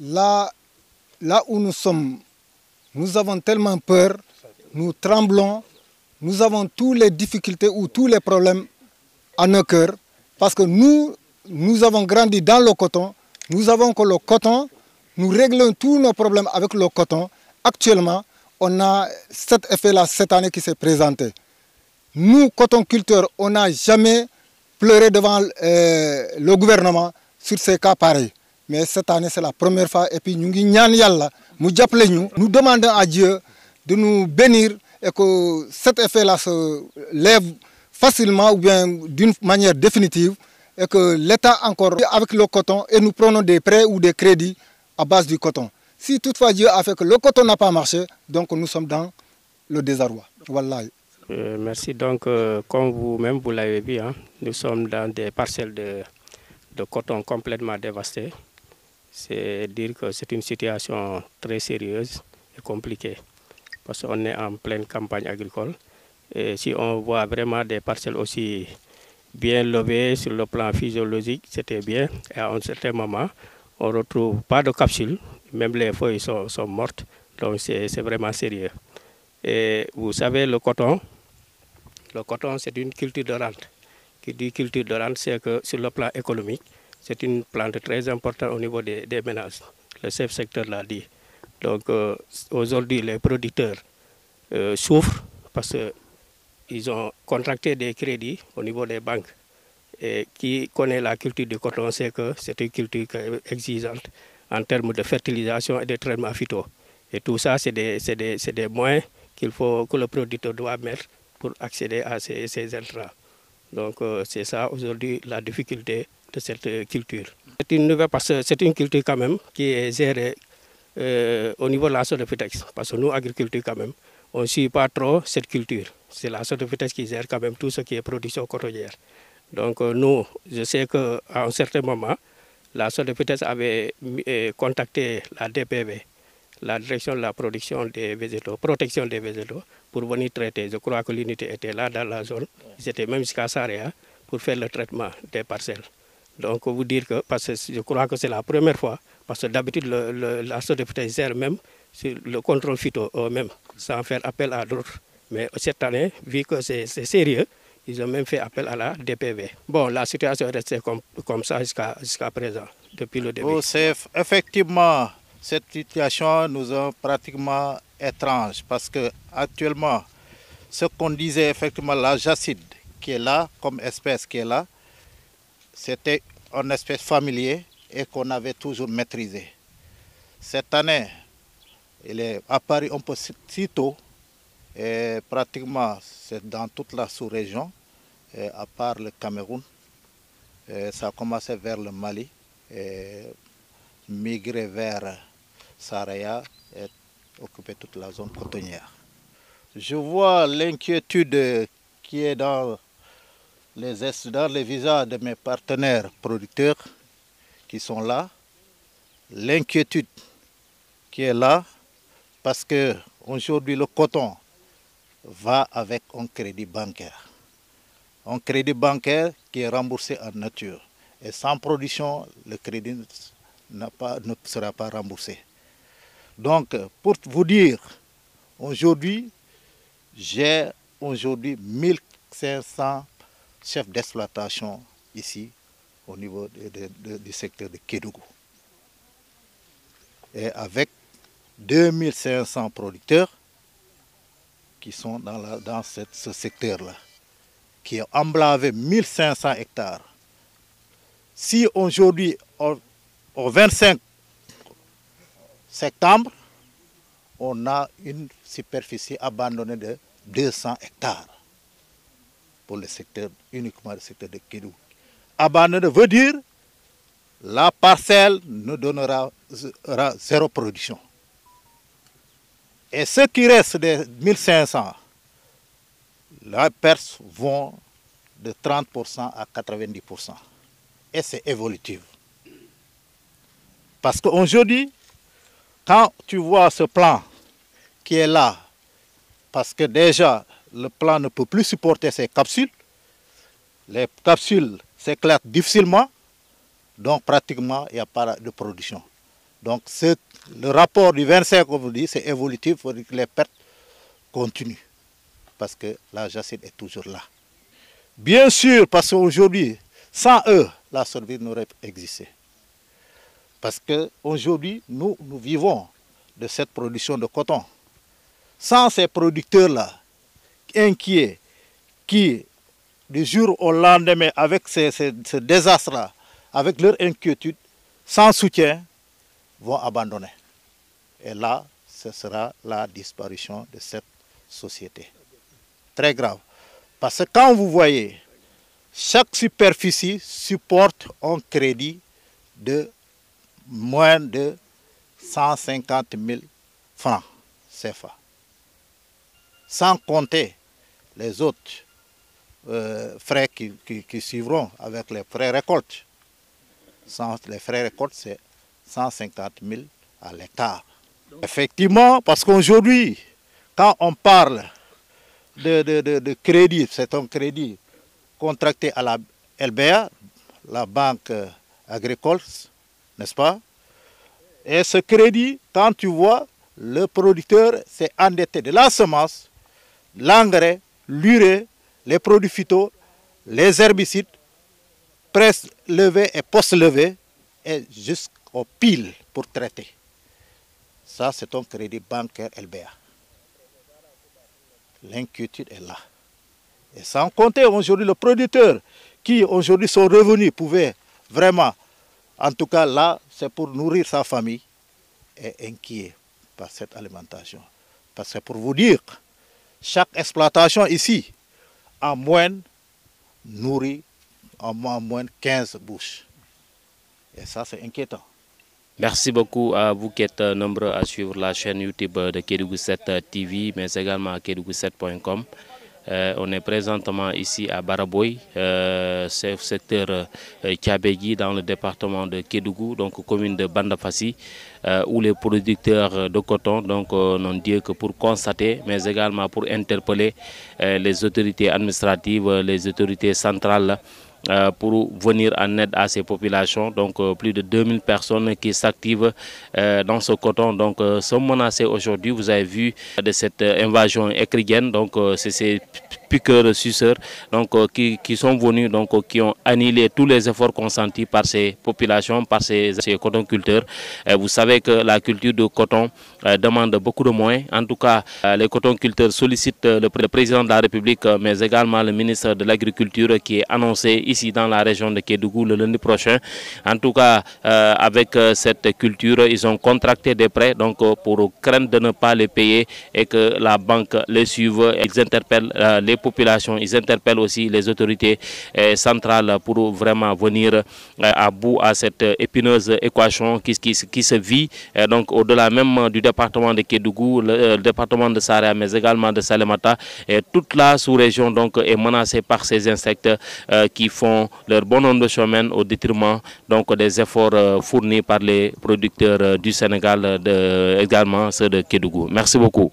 Là où nous sommes, nous avons tellement peur, nous tremblons, nous avons toutes les difficultés ou tous les problèmes à nos cœurs, parce que nous avons grandi dans le coton, nous savons que le coton, nous réglons tous nos problèmes avec le coton. Actuellement, on a cet effet-là cette année qui s'est présenté. Nous, cotonculteurs, on n'a jamais pleuré devant le gouvernement sur ces cas pareils. Mais cette année, c'est la première fois. Et puis, nous demandons à Dieu de nous bénir et que cet effet-là se lève facilement ou bien d'une manière définitive. Et que l'État encore avec le coton et nous prenons des prêts ou des crédits à base du coton. Si toutefois Dieu a fait que le coton n'a pas marché, donc nous sommes dans le désarroi. Voilà. Merci. Donc, comme vous-même vous l'avez vu, hein, nous sommes dans des parcelles de coton complètement dévastées. C'est dire que c'est une situation très sérieuse et compliquée parce qu'on est en pleine campagne agricole. Et si on voit vraiment des parcelles aussi bien levées sur le plan physiologique, c'était bien. Et à un certain moment, on ne retrouve pas de capsules, même les feuilles sont mortes. Donc c'est vraiment sérieux. Et vous savez, le coton, c'est une culture de rente. Qui dit culture de rente, c'est que sur le plan économique, c'est une plante très importante au niveau des ménages. Le chef secteur l'a dit. Donc aujourd'hui, les producteurs souffrent parce qu'ils ont contracté des crédits au niveau des banques. Et qui connaît la culture du coton sait que c'est une culture exigeante en termes de fertilisation et de traitement phyto. Et tout ça, c'est des moyens que le producteur doit mettre pour accéder à ces intrants. Donc c'est ça aujourd'hui la difficulté de cette culture. C'est une nouvelle parce que c'est une culture quand même qui est gérée au niveau de la Sodefitex. Parce que nous, agriculteurs quand même, on ne suit pas trop cette culture. C'est la Sodefitex qui gère quand même tout ce qui est production cotonnière. Donc nous, je sais qu'à un certain moment, la Sodefitex avait contacté la DPV, la direction de la production des végétaux, protection des végétaux, pour venir traiter. Je crois que l'unité était là dans la zone. Ils étaient même jusqu'à Saraya pour faire le traitement des parcelles. Donc vous dire que, parce que je crois que c'est la première fois, parce que d'habitude la Sodefitex gère même sur le contrôle phyto eux-mêmes, sans faire appel à d'autres. Mais cette année, vu que c'est sérieux, ils ont même fait appel à la DPV. Bon, la situation est restée comme ça jusqu'à présent, depuis le début. Oh, effectivement, cette situation nous est pratiquement étrange parce que actuellement, ce qu'on disait effectivement, la jacide qui est là, comme espèce qui est là, c'était une espèce familière et qu'on avait toujours maîtrisé. Cette année, il est apparu un peu si tôt, et pratiquement c'est dans toute la sous-région, à part le Cameroun. Ça a commencé vers le Mali, et migré vers Saraya et occupé toute la zone cotonnière. Je vois l'inquiétude qui est dans les visages de mes partenaires producteurs qui sont là. L'inquiétude qui est là parce qu'aujourd'hui le coton va avec un crédit bancaire. Un crédit bancaire qui est remboursé en nature. Et sans production, le crédit ne sera pas remboursé. Donc, pour vous dire, aujourd'hui, j'ai 1500 chefs d'exploitation ici au niveau du secteur de Kédougou. Et avec 2500 producteurs qui sont dans ce secteur-là, qui ont emblavé 1500 hectares. Si aujourd'hui, au 25 septembre, on a une superficie abandonnée de 200 hectares pour le secteur, uniquement le secteur de Kédougou. Abandonné veut dire la parcelle nous donnera zéro production. Et ce qui reste des 1500, la perte vont de 30% à 90%. Et c'est évolutif. Parce qu'aujourd'hui, quand tu vois ce plan qui est là, parce que déjà le plan ne peut plus supporter ces capsules, les capsules s'éclatent difficilement, donc pratiquement il n'y a pas de production. Donc le rapport du 25, comme vous dites, c'est évolutif, il faut que les pertes continuent. Parce que la jacide est toujours là. Bien sûr, parce qu'aujourd'hui, sans eux, la survie n'aurait existé. Parce qu'aujourd'hui, nous vivons de cette production de coton. Sans ces producteurs-là, inquiets, qui, du jour au lendemain, avec ce désastre-là, avec leur inquiétude, sans soutien, vont abandonner. Et là, ce sera la disparition de cette société. Très grave. Parce que quand vous voyez, chaque superficie supporte un crédit de moins de 150 000 francs CFA. Sans compter les autres frais qui suivront avec les frais récoltes. Les frais récoltes, c'est 150 000 à l'hectare. Effectivement, parce qu'aujourd'hui, quand on parle de crédit, c'est un crédit contracté à la LBA, la Banque agricole, n'est-ce pas? Et ce crédit, quand tu vois, le producteur s'est endetté de la semence, l'engrais, l'urée, les produits phyto, les herbicides, presse-levée et post-levée, et jusqu'au pile pour traiter. Ça, c'est un crédit bancaire LBA. L'inquiétude est là. Et sans compter aujourd'hui le producteur qui aujourd'hui son revenu pouvait vraiment, en tout cas là, c'est pour nourrir sa famille, est inquiet par cette alimentation. Parce que pour vous dire, chaque exploitation ici, en moyenne, nourrit en moyenne 15 bouches. Et ça, c'est inquiétant. Merci beaucoup à vous qui êtes nombreux à suivre la chaîne YouTube de Kédougou 7 TV, mais également à kédougou7.com. On est présentement ici à Baraboy, c'est le secteur Tchabegui dans le département de Kédougou, donc commune de Bandafassi, où les producteurs de coton n'ont Dieu que pour constater, mais également pour interpeller les autorités administratives, les autorités centrales, pour venir en aide à ces populations. Donc plus de 2000 personnes qui s'activent dans ce coton sont menacées aujourd'hui. Vous avez vu de cette invasion écridienne, donc c'est ces piqueurs suceurs qui sont venus, qui ont annihilé tous les efforts consentis par ces populations, par ces cotonculteurs. Vous savez que la culture de coton demande beaucoup de moyens. En tout cas, les cotonculteurs sollicitent le président de la République, mais également le ministre de l'Agriculture qui est annoncé ici dans la région de Kédougou le lundi prochain. En tout cas, avec cette culture, ils ont contracté des prêts pour craindre de ne pas les payer et que la banque les suive. Ils interpellent les populations, ils interpellent aussi les autorités centrales pour vraiment venir à bout à cette épineuse équation qui se vit au-delà même du département de Kédougou, le département de Saraya, mais également de Salémata. Et toute la sous-région est menacée par ces insectes qui font leur bon nombre de chemin au détriment des efforts fournis par les producteurs du Sénégal, également ceux de Kédougou. Merci beaucoup.